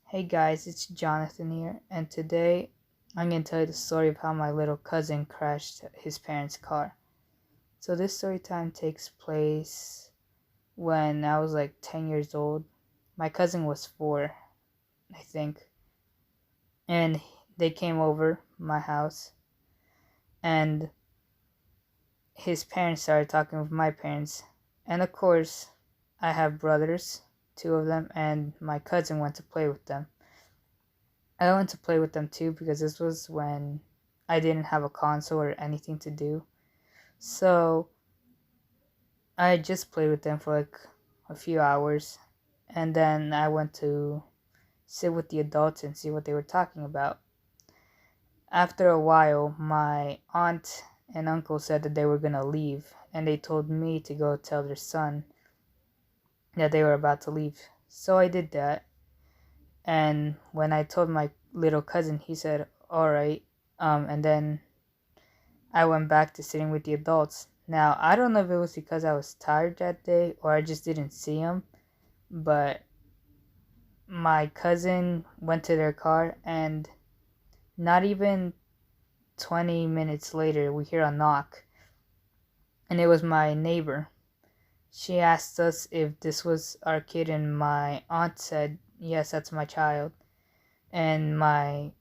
Hey guys, it's Jonathan here, and today I'm going to tell you the story of how my little cousin crashed his parents' car. So, this story time takes place when I was like 10 years old. My cousin was 4, I think, and they came over my house, and his parents started talking with my parents. And of course, I have brothers, 2 of them, and my cousin went to play with them. I went to play with them too because this was when I didn't have a console or anything to do. So I just played with them for like a few hours, and then I went to sit with the adults and see what they were talking about. After a while, my aunt and uncle said that they were going to leave, and they told me to go tell their son that they were about to leave. So I did that, and when I told my little cousin, he said, "All right." And then I went back to sitting with the adults. Now, I don't know if it was because I was tired that day or I just didn't see them, but my cousin went to their car, and not even 20 minutes later, we hear a knock, and it was my neighbor. She asked us if this was our kid, and my aunt said, "Yes, that's my child." And my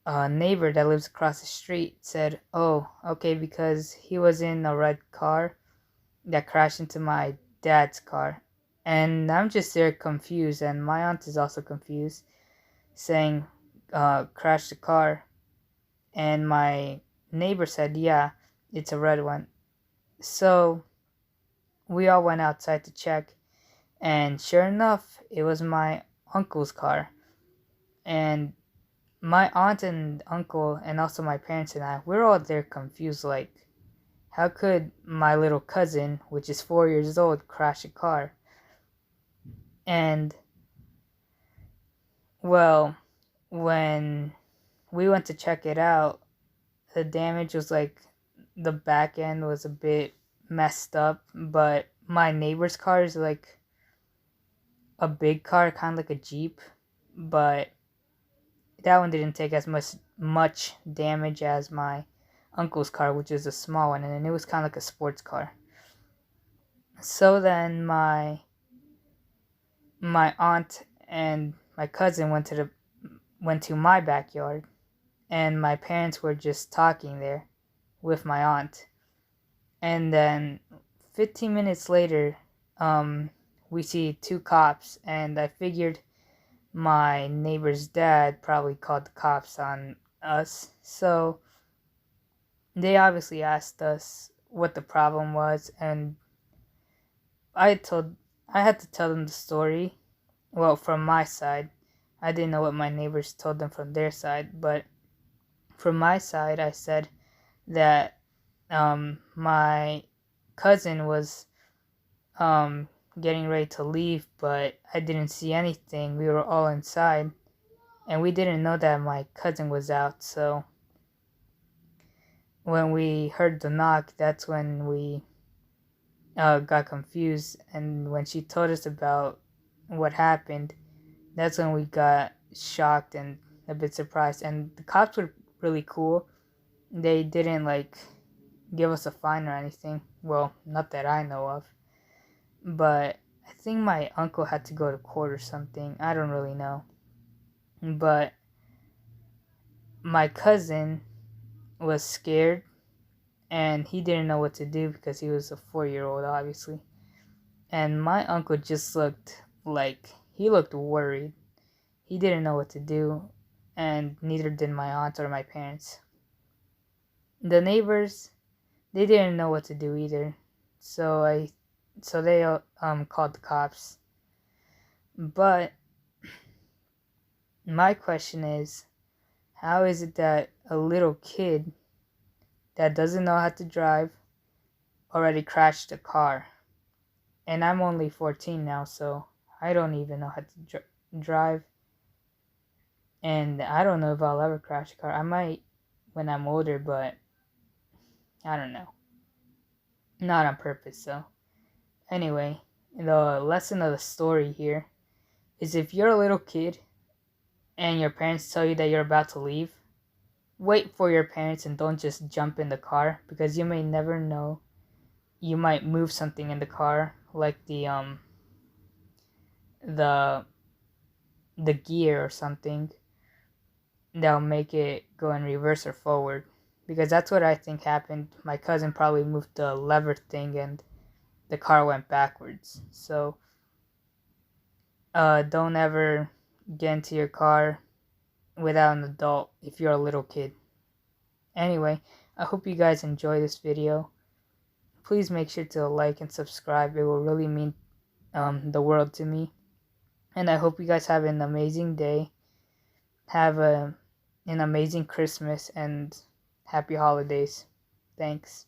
neighbor that lives across the street said, "Oh, okay, because he was in a red car that crashed into my dad's car." And I'm just there confused, and my aunt is also confused, saying, "Crashed the car." And my neighbor said, "Yeah, it's a red one." So we all went outside to check, and sure enough, it was my uncle's car. And my aunt and uncle, and also my parents and I, we're all there confused, like, how could my little cousin, which is 4 years old, crash a car? And, well, when we went to check it out, the damage was like the back end was a bit messed up, but my neighbor's car is like a big car, kind of like a Jeep, but that one didn't take as much damage as my uncle's car, which is a small one, and it was kind of like a sports car. So then my aunt and my cousin went to my backyard, and my parents were just talking there with my aunt. And then 15 minutes later, we see 2 cops, and I figured my neighbor's dad probably called the cops on us. So they obviously asked us what the problem was, and I told I had to tell them the story. Well, from my side, I didn't know what my neighbors told them from their side, but from my side, I said that my cousin was getting ready to leave, but I didn't see anything. We were all inside, and we didn't know that my cousin was out. So when we heard the knock, that's when we got confused. And when she told us about what happened, that's when we got shocked and a bit surprised. And the cops were really cool. They didn't like give us a fine or anything. Well, not that I know of. But I think my uncle had to go to court or something. I don't really know. But my cousin was scared, and he didn't know what to do because he was a 4-year-old, obviously. And my uncle just looked like he looked worried. He didn't know what to do, and neither did my aunt or my parents. The neighbors, they didn't know what to do either. So they called the cops. But my question is, how is it that a little kid that doesn't know how to drive already crashed a car? And I'm only 14 now, so I don't even know how to drive. And I don't know if I'll ever crash a car. I might when I'm older, but I don't know. Not on purpose, so. Anyway, the lesson of the story here is if you're a little kid and your parents tell you that you're about to leave, wait for your parents and don't just jump in the car, because you may never know. You might move something in the car, like the gear or something, that'll make it go in reverse or forward. Because that's what I think happened. My cousin probably moved the lever thing and the car went backwards. So don't ever get into your car without an adult if you're a little kid. Anyway, I hope you guys enjoy this video. Please make sure to like and subscribe. It will really mean the world to me. And I hope you guys have an amazing day. Have an amazing Christmas and happy holidays. Thanks.